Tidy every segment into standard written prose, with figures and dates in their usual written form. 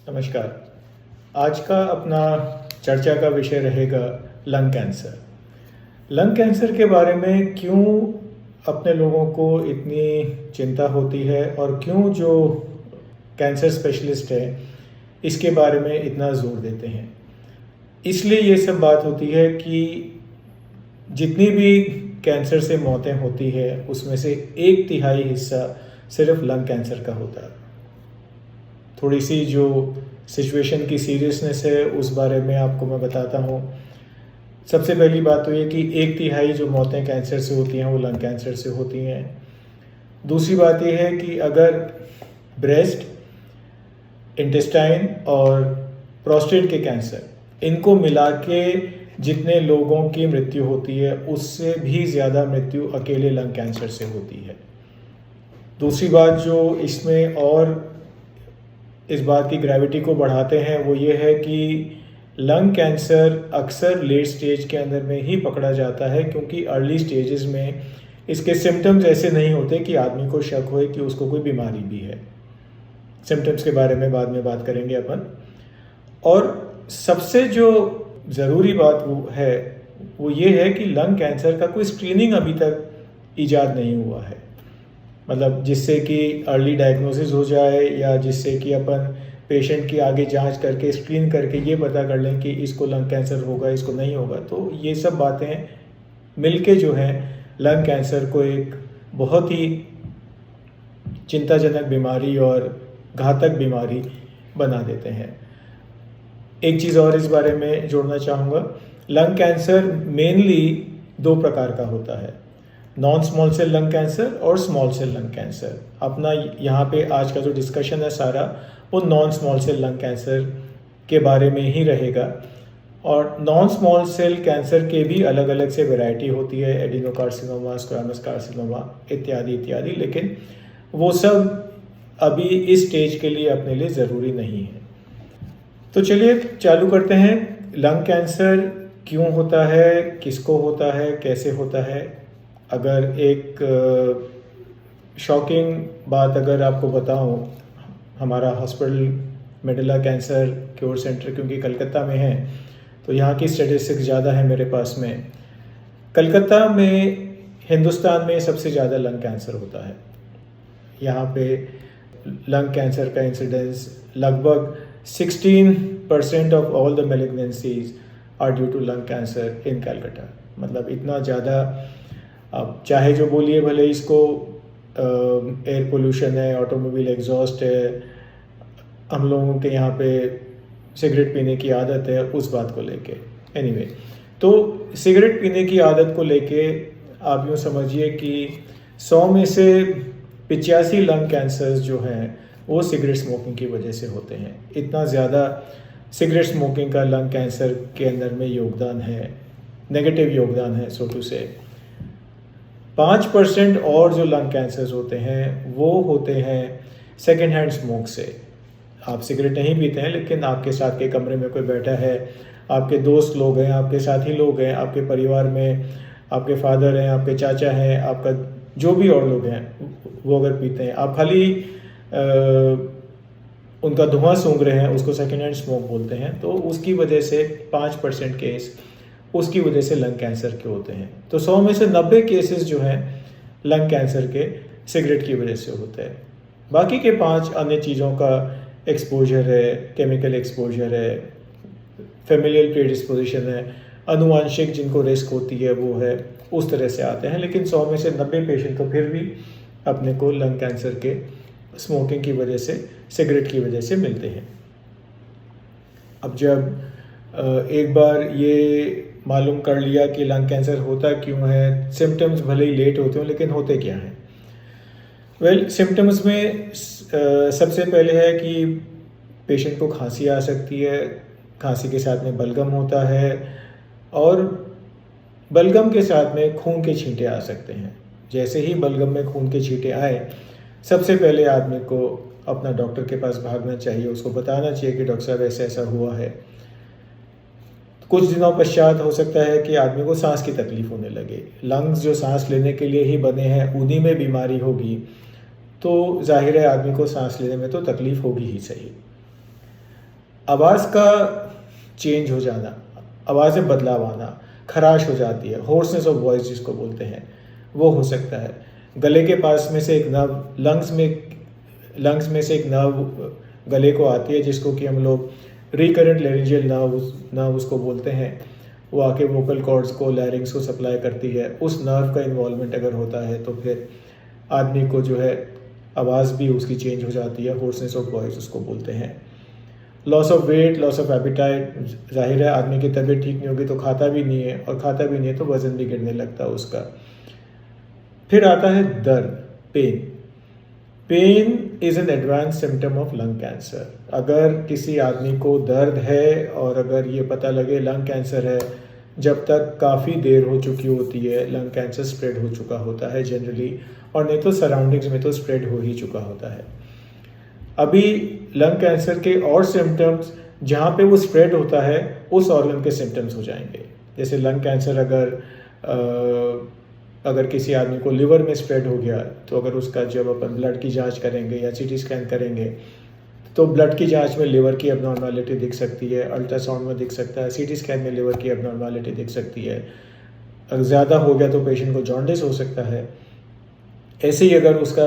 नमस्कार। आज का अपना चर्चा का विषय रहेगा लंग कैंसर। लंग कैंसर के बारे में क्यों अपने लोगों को इतनी चिंता होती है और क्यों जो कैंसर स्पेशलिस्ट है इसके बारे में इतना ज़ोर देते हैं। इसलिए ये सब बात होती है कि जितनी भी कैंसर से मौतें होती है उसमें से 1/3 हिस्सा सिर्फ लंग कैंसर का होता है। थोड़ी सी जो सिचुएशन की सीरियसनेस है उस बारे में आपको मैं बताता हूँ। सबसे पहली बात तो ये कि 1/3 जो मौतें कैंसर से होती हैं वो लंग कैंसर से होती हैं। दूसरी बात ये है कि अगर ब्रेस्ट, इंटेस्टाइन और प्रोस्टेट के कैंसर इनको मिला के जितने लोगों की मृत्यु होती है उससे भी ज़्यादा मृत्यु अकेले लंग कैंसर से होती है। दूसरी बात जो इसमें और इस बात की ग्रेविटी को बढ़ाते हैं वो ये है कि लंग कैंसर अक्सर लेट स्टेज के अंदर में ही पकड़ा जाता है, क्योंकि अर्ली स्टेजेस में इसके सिम्टम्स ऐसे नहीं होते कि आदमी को शक होए कि उसको कोई बीमारी भी है। सिम्टम्स के बारे में बाद में बात करेंगे अपन। और सबसे जो ज़रूरी बात वो ये है कि लंग कैंसर का कोई स्क्रीनिंग अभी तक ईजाद नहीं हुआ है, मतलब जिससे कि अर्ली डायग्नोसिस हो जाए या जिससे कि अपन पेशेंट की आगे जांच करके स्क्रीन करके ये पता कर लें कि इसको लंग कैंसर होगा, इसको नहीं होगा। तो ये सब बातें मिलके जो हैं लंग कैंसर को एक बहुत ही चिंताजनक बीमारी और घातक बीमारी बना देते हैं। एक चीज़ और इस बारे में जोड़ना चाहूँगा, लंग कैंसर मेनली 2 प्रकार का होता है, non small cell lung cancer और स्मॉल सेल लंग कैंसर। अपना यहाँ पे आज का जो डिस्कशन है सारा वो non small cell lung cancer के बारे में ही रहेगा। और नॉन स्मॉल सेल कैंसर के भी अलग अलग से वैरायटी होती है, एडिनोकार्सिनोमा, स्क्वामस कार्सिनोमा इत्यादि इत्यादि, लेकिन वो सब अभी इस स्टेज के लिए अपने लिए ज़रूरी नहीं है। तो चलिए चालू करते हैं। लंग कैंसर क्यों होता है, किसको होता है, कैसे होता है। अगर एक शॉकिंग बात अगर आपको बताऊं, हमारा hospital medulla cancer cure centre क्योंकि कलकत्ता में है तो यहाँ की स्टैटिस्टिक्स ज़्यादा है मेरे पास में। कलकत्ता में हिंदुस्तान में सबसे ज़्यादा लंग कैंसर होता है। यहाँ पे लंग कैंसर का इंसिडेंस लगभग 16% of all the malignancies are due to lung cancer in Calcutta. मतलब इतना ज़्यादा, अब चाहे जो बोलिए भले इसको एयर पोल्यूशन है, ऑटोमोबाइल एग्जॉस्ट है, हम लोगों के यहाँ पे सिगरेट पीने की आदत है, उस बात को लेके एनीवे तो सिगरेट पीने की आदत को लेके आप यूँ समझिए कि 100 में से 85 लंग कैंसर्स जो हैं वो सिगरेट स्मोकिंग की वजह से होते हैं। इतना ज़्यादा सिगरेट स्मोकिंग का लंग कैंसर के अंदर में योगदान है, नेगेटिव योगदान है सो टू से। 5% और जो लंग कैंसर्स होते हैं वो होते हैं सेकेंड हैंड स्मोक से। आप सिगरेट नहीं पीते हैं लेकिन आपके साथ के कमरे में कोई बैठा है, आपके दोस्त लोग हैं, आपके साथी लोग हैं, आपके परिवार में आपके फादर हैं, आपके चाचा हैं, आपका जो भी और लोग हैं वो अगर पीते हैं, आप खाली उनका धुआं सूंघ रहे हैं, उसको सेकेंड हैंड स्मोक बोलते हैं। तो उसकी वजह से 5% केस उसकी वजह से लंग कैंसर के होते हैं। तो 100 में से 90 केसेस जो हैं लंग कैंसर के सिगरेट की वजह से होते हैं। बाकी के 5 अन्य चीज़ों का एक्सपोजर है, केमिकल एक्सपोजर है, फेमिलियल प्रीडिस्पोजिशन है, अनुवांशिक जिनको रिस्क होती है वो है, उस तरह से आते हैं। लेकिन 100 में से 90 पेशेंट तो फिर भी अपने को लंग कैंसर के स्मोकिंग की वजह से, सिगरेट की वजह से मिलते हैं। अब जब एक बार ये मालूम कर लिया कि लंग कैंसर होता क्यों है, सिम्टम्स भले ही लेट होते हो लेकिन होते क्या हैं। सिम्टम्स में सबसे पहले है कि पेशेंट को खांसी आ सकती है, खांसी के साथ में बलगम होता है और बलगम के साथ में खून के छींटे आ सकते हैं। जैसे ही बलगम में खून के छींटे आए सबसे पहले आदमी को अपना डॉक्टर के पास भागना चाहिए, उसको बताना चाहिए कि डॉक्टर साहब ऐसा ऐसा हुआ है। कुछ दिनों पश्चात हो सकता है कि आदमी को सांस की तकलीफ होने लगे। लंग्स जो सांस लेने के लिए ही बने हैं उन्हीं में बीमारी होगी तो जाहिर है आदमी को सांस लेने में तो तकलीफ होगी ही सही। आवाज़ का चेंज हो जाना, आवाज़ में बदलाव आना, खराश हो जाती है, होर्सनेस ऑफ वॉइस जिसको बोलते हैं, वो हो सकता है। गले के पास में से एक नर्व, लंग्स में से एक नर्व गले को आती है जिसको कि हम लोग रिकरेंट लेरिंजियल नर्व उसको बोलते हैं। वो आके वोकल कॉर्ड्स को, लैरिंग्स को सप्लाई करती है। उस नर्व का इन्वॉल्वमेंट अगर होता है तो फिर आदमी को जो है आवाज़ भी उसकी चेंज हो जाती है, होर्सनेस ऑफ वॉइस उसको बोलते हैं। Loss of weight, loss of appetite, जाहिर है आदमी की तबीयत ठीक नहीं होगी तो खाता भी नहीं है, और खाता भी नहीं है तो वज़न भी गिरने लगता है उसका। फिर आता है दर्द, pain. Pain is an advance symptom of lung cancer. अगर किसी आदमी को दर्द है और अगर ये पता लगे लंग कैंसर है, जब तक काफ़ी देर हो चुकी होती है, लंग कैंसर स्प्रेड हो चुका होता है जनरली, और नहीं तो सराउंडिंग्स में तो स्प्रेड हो ही चुका होता है। अभी लंग कैंसर के और सिम्टम्स जहाँ पे वो स्प्रेड होता है उस ऑर्गन के सिम्टम्स हो जाएंगे। जैसे लंग कैंसर अगर किसी आदमी को लिवर में स्प्रेड हो गया तो अगर उसका जब अपन ब्लड की जांच करेंगे या सीटी स्कैन करेंगे तो ब्लड की जांच में लिवर की एबनॉर्मलिटी दिख सकती है, अल्ट्रासाउंड में दिख सकता है, सीटी स्कैन में लिवर की एबनॉर्मलिटी दिख सकती है। अगर ज़्यादा हो गया तो पेशेंट को जॉन्डिस हो सकता है। ऐसे ही अगर उसका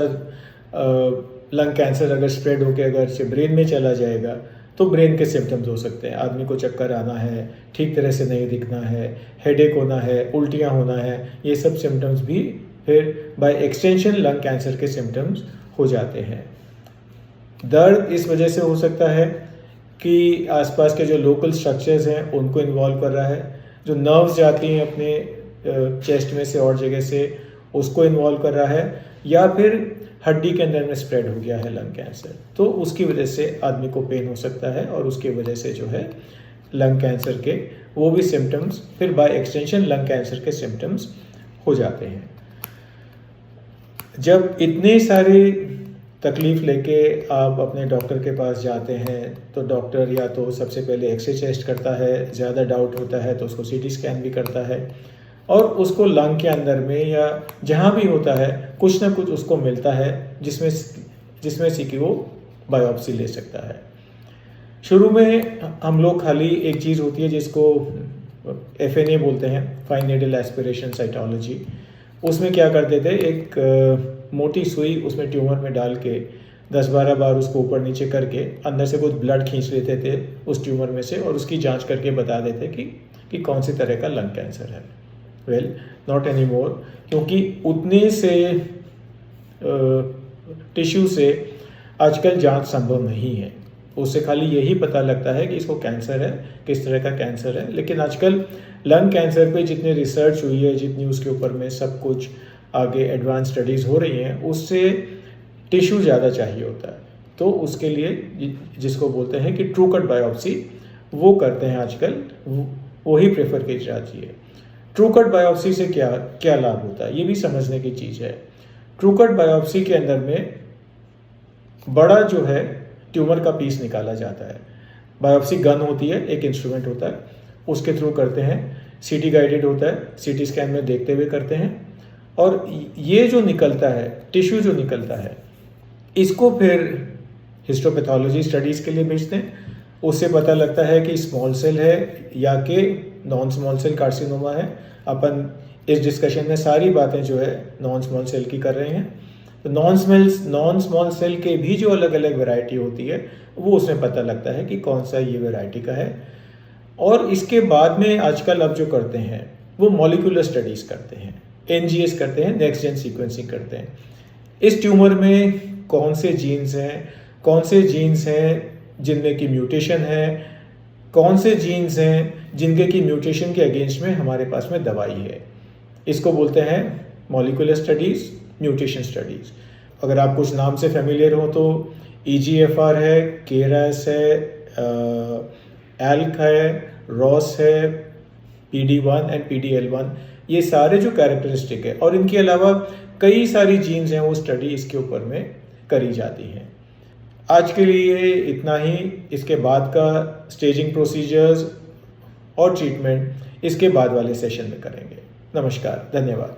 लंग कैंसर अगर स्प्रेड होकर अगर से ब्रेन में चला जाएगा तो ब्रेन के सिम्टम्स हो सकते हैं। आदमी को चक्कर आना है, ठीक तरह से नहीं दिखना है, हेडेक होना है, उल्टियाँ होना है, ये सब सिम्टम्स भी फिर बाय एक्सटेंशन लंग कैंसर के सिम्टम्स हो जाते हैं। दर्द इस वजह से हो सकता है कि आसपास के जो लोकल स्ट्रक्चर्स हैं उनको इन्वॉल्व कर रहा है, जो नर्व्स जाती हैं अपने चेस्ट में से और जगह से उसको इन्वॉल्व कर रहा है, या फिर हड्डी के अंदर में स्प्रेड हो गया है लंग कैंसर, तो उसकी वजह से आदमी को पेन हो सकता है और उसकी वजह से जो है लंग कैंसर के वो भी सिम्टम्स फिर बाय एक्सटेंशन लंग कैंसर के सिम्टम्स हो जाते हैं। जब इतने सारी तकलीफ़ लेके आप अपने डॉक्टर के पास जाते हैं तो डॉक्टर या तो सबसे पहले एक्सरे चेस्ट करता है, ज़्यादा डाउट होता है तो उसको सीटी स्कैन भी करता है, और उसको लंग के अंदर में या जहाँ भी होता है कुछ ना कुछ उसको मिलता है जिसमें से कि वो बायोप्सी ले सकता है। शुरू में हम लोग खाली एक चीज़ होती है जिसको FNA बोलते हैं, फाइन नीडल एस्पिरेशन साइटोलॉजी, उसमें क्या करते थे, एक मोटी सुई उसमें ट्यूमर में डाल के 10-12 बार उसको ऊपर नीचे करके अंदर से कुछ ब्लड खींच लेते थे उस ट्यूमर में से और उसकी जांच करके बता देते कि कौन सी तरह का लंग कैंसर है। वेल, नॉट एनी मोर, क्योंकि उतने से टिश्यू से आजकल जांच संभव नहीं है। उससे खाली यही पता लगता है कि इसको कैंसर है, किस तरह का कैंसर है। लेकिन आजकल लंग कैंसर पे जितनी रिसर्च हुई है, जितनी उसके ऊपर में सब कुछ आगे एडवांस स्टडीज़ हो रही हैं, उससे टिश्यू ज़्यादा चाहिए होता है। तो उसके लिए जिसको बोलते हैं कि ट्रू कट बायोप्सी वो करते हैं आजकल, वही प्रेफर की जाती है। ट्रू कट बायोप्सी से क्या लाभ होता है, ये भी समझने की चीज़ है। ट्रू कट बायोप्सी के अंदर में बड़ा जो है ट्यूमर का पीस निकाला जाता है। बायोप्सी गन होती है, एक इंस्ट्रूमेंट होता है, उसके थ्रू करते हैं, सीटी गाइडेड होता है, सीटी स्कैन में देखते हुए करते हैं, और ये जो निकलता है टिश्यू जो निकलता है इसको फिर हिस्टोपैथोलॉजी स्टडीज़ के लिए भेजते हैं। उससे पता लगता है कि स्मॉल सेल है या कि नॉन स्मॉल सेल कार्सिनोमा है। अपन इस डिस्कशन में सारी बातें जो है नॉन स्मॉल सेल की कर रहे हैं। तो नॉन स्मॉल सेल के भी जो अलग अलग वैरायटी होती है वो उसमें पता लगता है कि कौन सा ये वैरायटी का है। और इसके बाद में आजकल अब जो करते हैं वो मॉलिक्यूलर स्टडीज़ करते हैं, NGS करते हैं, नेक्स्ट जेन सीक्वेंसिंग करते हैं। इस ट्यूमर में कौन से जीन्स हैं जिनमें की म्यूटेशन है, कौन से जीन्स हैं जिनके की म्यूटेशन के अगेंस्ट में हमारे पास में दवाई है। इसको बोलते हैं मॉलिक्यूलर स्टडीज़, म्यूटेशन स्टडीज़। अगर आप कुछ नाम से फेमिलियर हो तो EGFR है, KRAS है, ALK है, ROS है, PD1 एंड PDL1, ये सारे जो कैरेक्टरिस्टिक है, और इनके अलावा कई सारी जीन्स हैं वो स्टडी इसके ऊपर में करी जाती हैं। आज के लिए इतना ही। इसके बाद का स्टेजिंग प्रोसीजर्स और ट्रीटमेंट इसके बाद वाले सेशन में करेंगे। नमस्कार, धन्यवाद।